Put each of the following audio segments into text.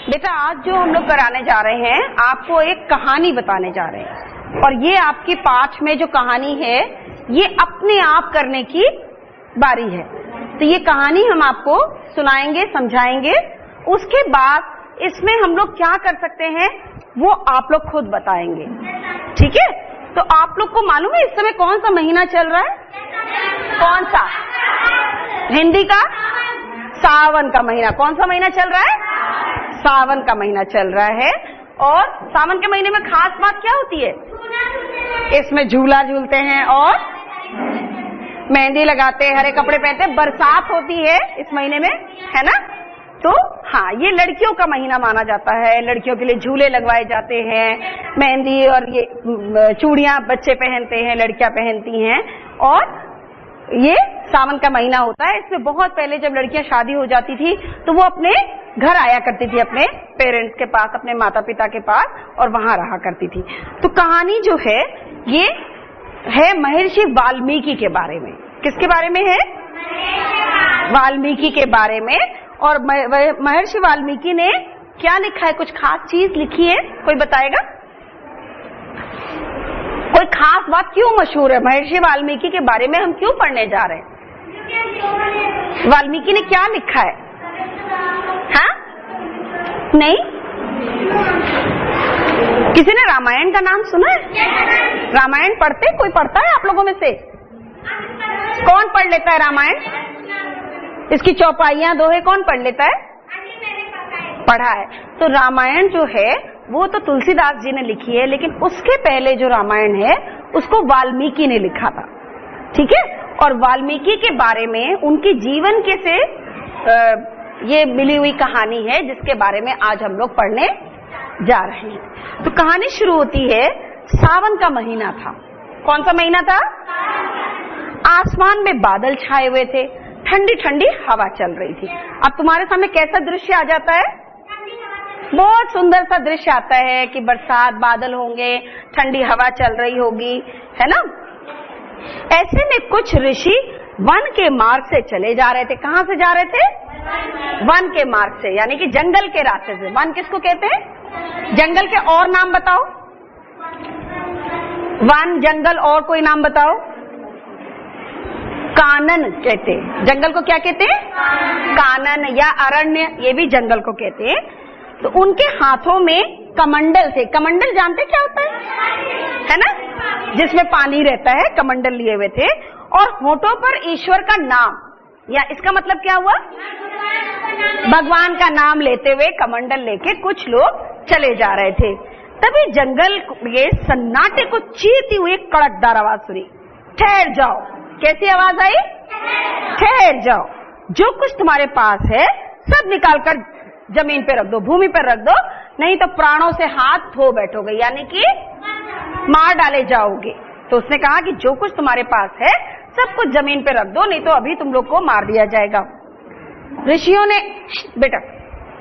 बेटा आज जो हम लोग कराने जा रहे हैं आपको एक कहानी बताने जा रहे हैं और ये आपकी पाठ में जो कहानी है ये अपने आप करने की बारी है। तो ये कहानी हम आपको सुनाएंगे, समझाएंगे। उसके बाद इसमें हम लोग क्या कर सकते हैं वो आप लोग खुद बताएंगे, ठीक है? तो आप लोग को मालूम है इस समय कौन सा महीना चल रहा है? कौन सा? हिंदी का सावन का महीना। कौन सा महीना चल रहा है? सावन का महीना चल रहा है। और सावन के महीने में खास बात क्या होती है? इसमें झूला झूलते हैं और मेहंदी लगाते हैं, हरे कपड़े पहनते हैं, बरसात होती है इस महीने में, है ना? तो हाँ, ये लड़कियों का महीना माना जाता है। लड़कियों के लिए झूले लगवाए जाते हैं, मेहंदी और ये चूड़ियां बच्चे पहनते हैं, लड़कियां पहनती हैं। और ये सावन का महीना होता है। इसमें बहुत पहले जब लड़कियां शादी हो जाती थी तो वो अपने घर आया करती थी, अपने पेरेंट्स के पास, अपने माता पिता के पास, और वहां रहा करती थी। तो कहानी जो है ये है महर्षि वाल्मीकि के बारे में। किसके बारे में है? वाल्मीकि के बारे में। और महर्षि वाल्मीकि ने क्या लिखा है? कुछ खास चीज लिखी है? कोई बताएगा? कोई खास बात क्यों मशहूर है? महर्षि वाल्मीकि के बारे में हम क्यों पढ़ने जा रहे हैं? वाल्मीकि ने क्या लिखा है? हाँ? नहीं? किसी ने रामायण का नाम सुना है? रामायण पढ़ते? कोई पढ़ता है आप लोगों में से? कौन पढ़ लेता है रामायण? इसकी चौपाइयां दोहे कौन पढ़ लेता है? पढ़ा है। तो रामायण जो है वो तो तुलसीदास जी ने लिखी है, लेकिन उसके पहले जो रामायण है उसको वाल्मीकि ने लिखा था, ठीक है? और वाल्मीकि के बारे में उनके जीवन के से ये मिली हुई कहानी है जिसके बारे में आज हम लोग पढ़ने जा रहे हैं। तो कहानी शुरू होती है, सावन का महीना था। कौन सा महीना था? आसमान में बादल छाए हुए थे, ठंडी ठंडी हवा चल रही थी। अब तुम्हारे सामने कैसा दृश्य आ जाता है? बहुत सुंदर सा दृश्य आता है कि बरसात, बादल होंगे, ठंडी हवा चल रही होगी, है ना? ऐसे में कुछ ऋषि वन के मार्ग से चले जा रहे थे। कहां से जा रहे थे? वन के मार्ग से, यानी कि जंगल के रास्ते से। वन किसको कहते हैं? जंगल के और नाम बताओ। वन, जंगल, और कोई नाम बताओ। कानन कहते हैं। जंगल को क्या कहते हैं? कानन या अरण्य, ये भी जंगल को कहते हैं। तो उनके हाथों में कमंडल थे। कमंडल जानते क्या होता है ना? जिसमें पानी रहता है, कमंडल लिए हुए थे। और होठों पर ईश्वर का नाम, या इसका मतलब क्या हुआ? भगवान का नाम लेते हुए कमंडल लेके कुछ लोग चले जा रहे थे। तभी जंगल ये सन्नाटे को चीरती हुई कड़कदार आवाज सुनी। ठहर जाओ। कैसी आवाज आई? ठहर जाओ, जो कुछ तुम्हारे पास है सब निकालकर जमीन पे रख दो, भूमि पर रख दो, नहीं तो प्राणों से हाथ धो बैठोगे, यानी कि मार डाले जाओगे। तो उसने कहा कि जो कुछ तुम्हारे पास है सब कुछ जमीन पे रख दो, नहीं तो अभी तुम लोग को मार दिया जाएगा।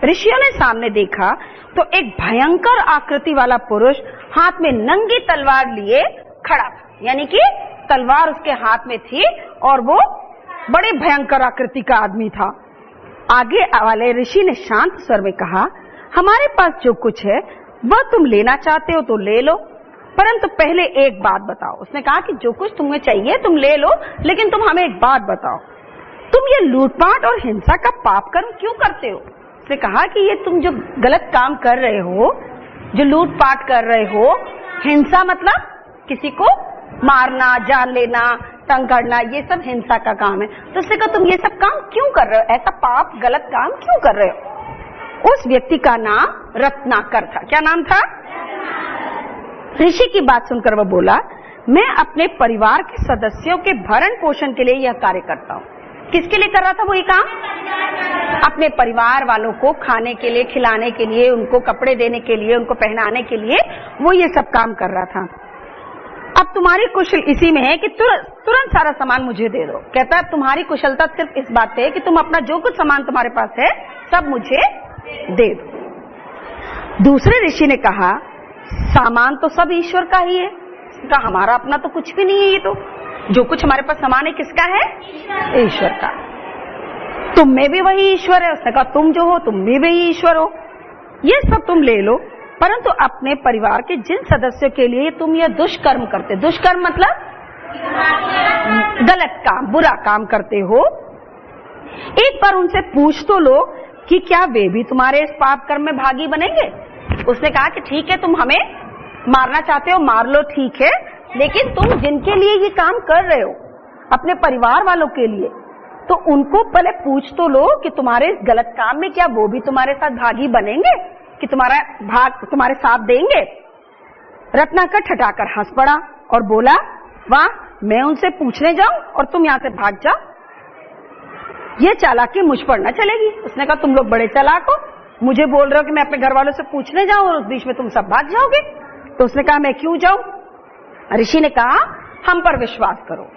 ऋषियों ने सामने देखा तो एक भयंकर आकृति वाला पुरुष हाथ में नंगी तलवार लिए खड़ा था, यानी कि तलवार उसके हाथ में थी और वो बड़े भयंकर आकृति का आदमी था। आगे वाले ऋषि ने शांत स्वर में कहा, हमारे पास जो कुछ है वह तुम लेना चाहते हो तो ले लो, परंतु पहले एक बात बताओ। उसने कहा कि जो कुछ तुम्हें चाहिए तुम ले लो, लेकिन तुम हमें एक बात बताओ, तुम ये लूटपाट और हिंसा का पाप कर्म क्यों करते हो? उसने कहा कि ये तुम जो गलत काम कर रहे हो, जो लूटपाट कर रहे हो, हिंसा मतलब किसी को मारना, जान लेना, तंग करना, ये सब हिंसा का काम है। तो उसने कहा तुम ये सब काम क्यों कर रहे हो? ऐसा पाप, गलत काम क्यों कर रहे हो? उस व्यक्ति का नाम रत्नाकर था। क्या नाम था? ऋषि की बात सुनकर वह बोला, मैं अपने परिवार के सदस्यों के भरण पोषण के लिए यह कार्य करता हूँ। किसके लिए कर रहा था वो ये काम? अपने परिवार वालों को खाने के लिए, खिलाने के लिए, उनको कपड़े देने के लिए, उनको पहनाने के लिए वो ये सब काम कर रहा था। अब तुम्हारी कुशल इसी में है कि तुरंत सारा सामान मुझे दे दो। कहता है तुम्हारी कुशलता सिर्फ इस बात पे है कि तुम अपना जो कुछ सामान तुम्हारे पास है सब मुझे दे दो। दूसरे ऋषि ने कहा, सामान तो सब ईश्वर का ही है। कहा हमारा अपना तो कुछ भी नहीं है, ये तो जो कुछ हमारे पास सामान है किसका है? ईश्वर का। तुम में भी वही ईश्वर है। उसने कहा तुम जो हो तुम भी वही ईश्वर हो। ये सब तुम ले लो, परंतु अपने परिवार के जिन सदस्यों के लिए तुम ये दुष्कर्म करते, दुष्कर्म मतलब गलत काम, बुरा काम करते हो, एक बार उनसे पूछ तो लो कि क्या वे भी तुम्हारे इस पाप कर्म में भागी बनेंगे। उसने कहा कि ठीक है, तुम हमें मारना चाहते हो, मार लो, ठीक है, लेकिन तुम जिनके लिए ये काम कर रहे हो, अपने परिवार वालों के लिए, तो उनको पहले पूछ तो लो कि तुम्हारे इस गलत काम में क्या वो भी तुम्हारे साथ भागी बनेंगे, कि तुम्हारा भाग तुम्हारे साथ देंगे। रत्नाकर ठठाकर हंस पड़ा और बोला, वाह, मैं उनसे पूछने जाऊं और तुम यहां से भाग जाओ, ये चालाकी मुझ पर न चलेगी। उसने कहा, तुम लोग बड़े चालाक हो, मुझे बोल रहे हो कि मैं अपने घर वालों से पूछने जाऊं और उस बीच में तुम सब भाग जाओगे। तो उसने कहा, मैं क्यों जाऊं? ऋषि ने कहा, हम पर विश्वास करो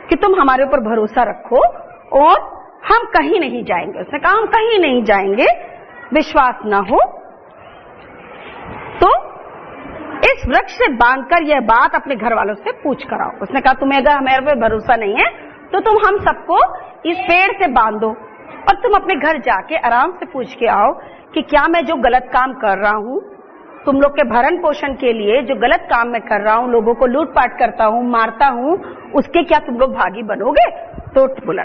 कि तुम हमारे ऊपर भरोसा रखो और हम कहीं नहीं जाएंगे। उसने कहा, हम कहीं नहीं जाएंगे, विश्वास ना हो तो इस वृक्ष से बांधकर यह बात अपने घर वालों से पूछ कर आओ। उसने कहा, तुम्हें अगर हमारे पे भरोसा नहीं है तो तुम हम सबको इस पेड़ से बांध दो और तुम अपने घर जाके आराम से पूछ के आओ कि क्या मैं जो गलत काम कर रहा हूं, तुम लोग के भरण पोषण के लिए जो गलत काम मैं कर रहा हूं, लोगों को लूटपाट करता हूं, मारता हूं, उसके क्या तुम लोग भागी बनोगे? तो बोला,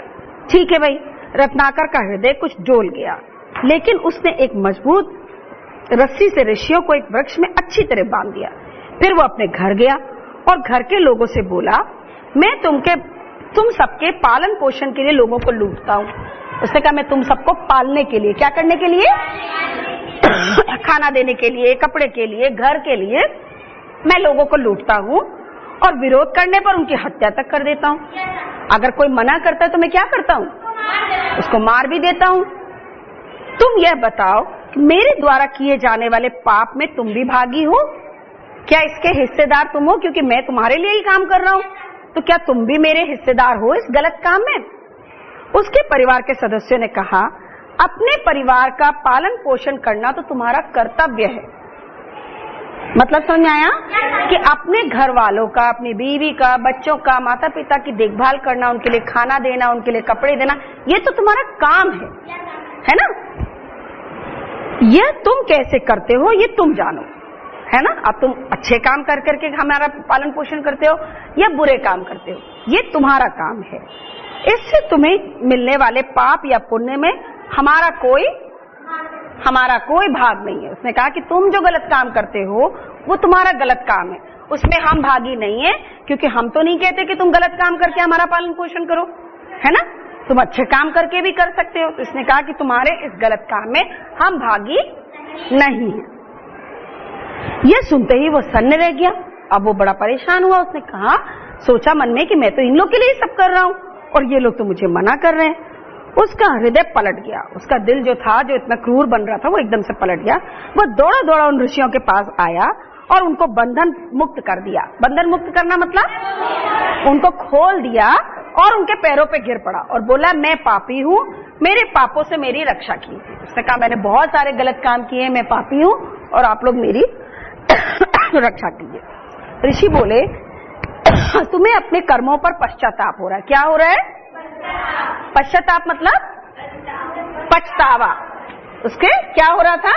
ठीक है भाई। रत्नाकर का हृदय कुछ डोल गया, लेकिन उसने एक मजबूत रस्सी से ऋषियों को एक वृक्ष में अच्छी तरह बांध दिया। फिर वो अपने घर गया और घर के लोगों से बोला, मैं तुम सबके पालन पोषण के लिए लोगों को लूटता हूँ। उसने कहा, मैं तुम सबको पालने के लिए, क्या करने के लिए? खाना देने के लिए, कपड़े के लिए, घर के लिए मैं लोगों को लूटता हूँ और विरोध करने पर उनकी हत्या तक कर देता हूँ। अगर कोई मना करता है तो मैं क्या करता हूँ? उसको मार भी देता हूँ। तुम यह बताओ, मेरे द्वारा किए जाने वाले पाप में तुम भी भागी हो? क्या इसके हिस्सेदार तुम हो क्योंकि मैं तुम्हारे लिए ही काम कर रहा हूँ? तो क्या तुम भी मेरे हिस्सेदार हो इस गलत काम में? उसके परिवार के सदस्यों ने कहा, अपने परिवार का पालन पोषण करना तो तुम्हारा कर्तव्य है। मतलब समझ आया कि अपने घर वालों का, अपनी बीवी का, बच्चों का, माता पिता की देखभाल करना, उनके लिए खाना देना, उनके लिए कपड़े देना, ये तो तुम्हारा काम है ना? यह तुम कैसे करते हो ये तुम जानो, है ना? अब तुम अच्छे काम कर करके हमारा पालन पोषण करते हो या बुरे काम करते हो, ये तुम्हारा काम है। इससे तुम्हें मिलने वाले पाप या पुण्य में हमारा कोई भाग नहीं है। उसने कहा कि तुम जो गलत काम करते हो वो तुम्हारा गलत काम है, उसमें हम भागी नहीं है, क्योंकि हम तो नहीं कहते कि तुम गलत काम करके हमारा पालन पोषण करो, है ना? तुम अच्छे काम करके भी कर सकते हो। तो इसने कहा कि तुम्हारे इस गलत काम में हम भागी नहीं है। यह सुनते ही वो सन्न रह गया। अब वो बड़ा परेशान हुआ। उसने कहा, सोचा मन में कि मैं तो इन लोग के लिए सब कर रहा हूं और ये लोग तो मुझे मना कर रहे हैं। उसका हृदय पलट गया, उसका दिल जो था, जो इतना क्रूर बन रहा था, वो एकदम से पलट गया। वो दौड़ा दौड़ा उन ऋषियों के पास आया और उनको बंधन मुक्त कर दिया। बंधन मुक्त करना मतलब उनको खोल दिया और उनके पैरों पे गिर पड़ा और बोला, मैं पापी हूँ, मेरे पापों से मेरी रक्षा की। उसने कहा, मैंने बहुत सारे गलत काम किए, मैं पापी हूँ और आप लोग मेरी रक्षा कीजिए। ऋषि बोले, तुम्हें अपने कर्मों पर पश्चाताप हो रहा है। क्या हो रहा है? पश्चाताप मतलब पछतावा। उसके क्या हो रहा था?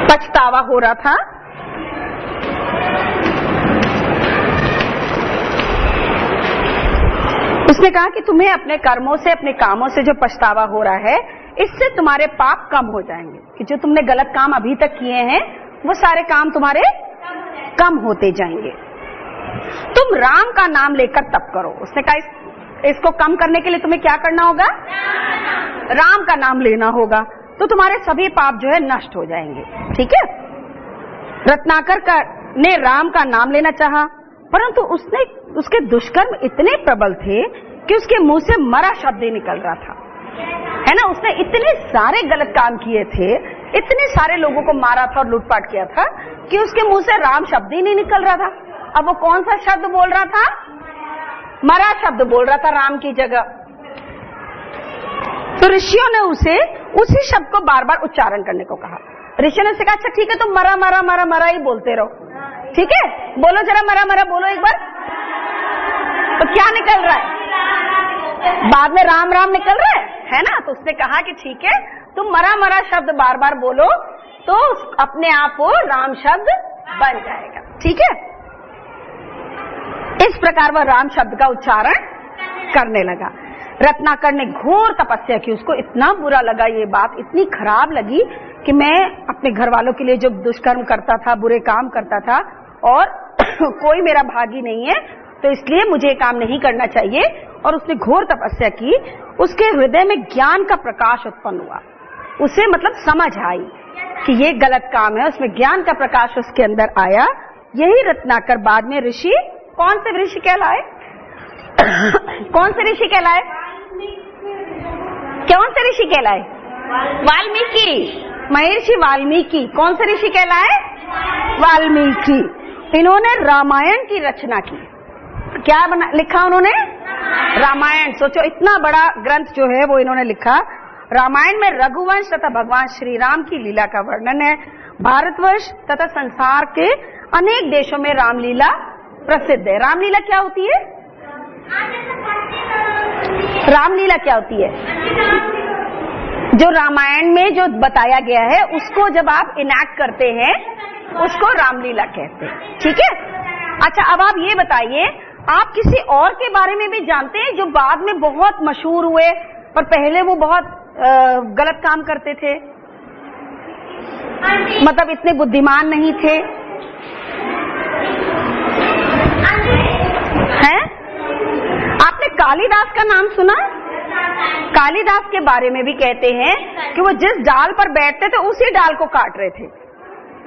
पछतावा हो रहा था। उसने कहा कि तुम्हें अपने कर्मों से, अपने कामों से जो पछतावा हो रहा है, इससे तुम्हारे पाप कम हो जाएंगे। कि जो तुमने गलत काम अभी तक किए हैं वो सारे काम तुम्हारे कम होते जाएंगे। तुम राम का नाम लेकर तप करो। उसने कहा, इसको कम करने के लिए तुम्हें क्या करना होगा? राम का नाम लेना होगा, तो तुम्हारे सभी पाप जो है नष्ट हो जाएंगे। ठीक है? रत्नाकर ने राम का नाम लेना चाहा, परंतु उसके दुष्कर्म इतने प्रबल थे कि उसके मुंह से मरा शब्द ही निकल रहा था, है ना? उसने इतने सारे गलत काम किए थे, इतने सारे लोगों को मारा था और लूटपाट किया था कि उसके मुंह से राम शब्द ही नहीं निकल रहा था। अब वो कौन सा शब्द बोल रहा था? मरा शब्द बोल रहा था राम की जगह। तो ऋषियों ने उसे उसी शब्द को बार बार उच्चारण करने को कहा। ऋषियों ने कहा, अच्छा ठीक है, तुम मरा मरा मरा मरा ही बोलते रहो। ठीक है, बोलो जरा, मरा मरा बोलो एक बार। तो क्या निकल रहा है? बाद में राम राम निकल रहा है ना। तो उसने कहा कि ठीक है, तुम मरा मरा शब्द बार बार बोलो तो अपने आप वो राम शब्द बन जाएगा। ठीक है, इस प्रकार वह राम शब्द का उच्चारण करने लगा। रत्नाकर ने घोर तपस्या की, उसको इतना बुरा लगा ये बात, इतनी खराब लगी कि मैं अपने घर वालों के लिए जो दुष्कर्म करता था, बुरे काम करता था, और कोई मेरा भागी नहीं है, तो इसलिए मुझे काम नहीं करना चाहिए। और उसने घोर तपस्या की, उसके हृदय में ज्ञान का प्रकाश उत्पन्न हुआ, उसे मतलब समझ आई कि ये गलत काम है, उसमें ज्ञान का प्रकाश उसके अंदर आया। यही रत्नाकर बाद में ऋषि, कौन से ऋषि कहलाए? कौन से ऋषि कहलाए? कौन से ऋषि कहलाए? वाल्मीकि, महर्षि वाल्मीकि। कौन से ऋषि कहलाए? वाल्मीकि। इन्होंने रामायण की रचना की। क्या लिखा उन्होंने? रामायण। सोचो, इतना बड़ा ग्रंथ जो है वो इन्होंने लिखा। रामायण में रघुवंश तथा भगवान श्री राम की लीला का वर्णन है। भारतवर्ष तथा संसार के अनेक देशों में रामलीला प्रसिद्ध है। रामलीला क्या होती है? रामलीला क्या होती है? जो रामायण में जो बताया गया है उसको जब आप इनैक्ट करते हैं उसको रामलीला कहते हैं। ठीक है, अच्छा अब आप ये बताइए, आप किसी और के बारे में भी जानते हैं जो बाद में बहुत मशहूर हुए पर पहले वो बहुत गलत काम करते थे, मतलब इतने बुद्धिमान नहीं थे? हैं? आपने कालिदास का नाम सुना? कालिदास के बारे में भी कहते हैं कि वो जिस डाल पर बैठते थे उसी डाल को काट रहे थे,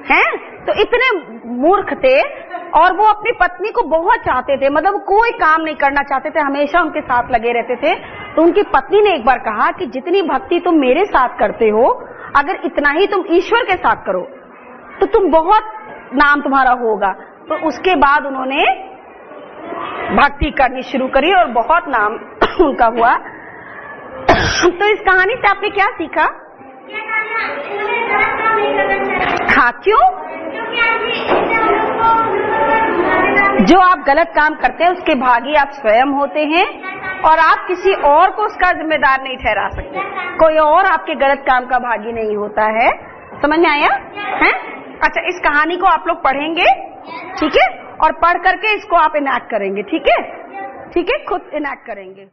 हैं? तो इतने मूर्ख थे और वो अपनी पत्नी को बहुत चाहते थे, मतलब कोई काम नहीं करना चाहते थे, हमेशा उनके साथ लगे रहते थे। तो उनकी पत्नी ने एक बार कहा कि जितनी भक्ति तुम मेरे साथ करते हो, अगर इतना ही तुम ईश्वर के साथ करो तो तुम बहुत नाम तुम्हारा होगा। तो उसके बाद उन्होंने भक्ति करनी शुरू करी और बहुत नाम उनका हुआ। तो इस कहानी से आपने क्या सीखा? हाँ, क्यों? जो आप गलत काम करते हैं उसके भागी आप स्वयं होते हैं और आप किसी और को उसका जिम्मेदार नहीं ठहरा सकते। कोई और आपके गलत काम का भागी नहीं होता है। समझ में आया है? अच्छा, इस कहानी को आप लोग पढ़ेंगे, ठीक है, और पढ़ करके इसको आप इनैक्ट करेंगे। ठीक है, ठीक है, खुद इनैक्ट करेंगे।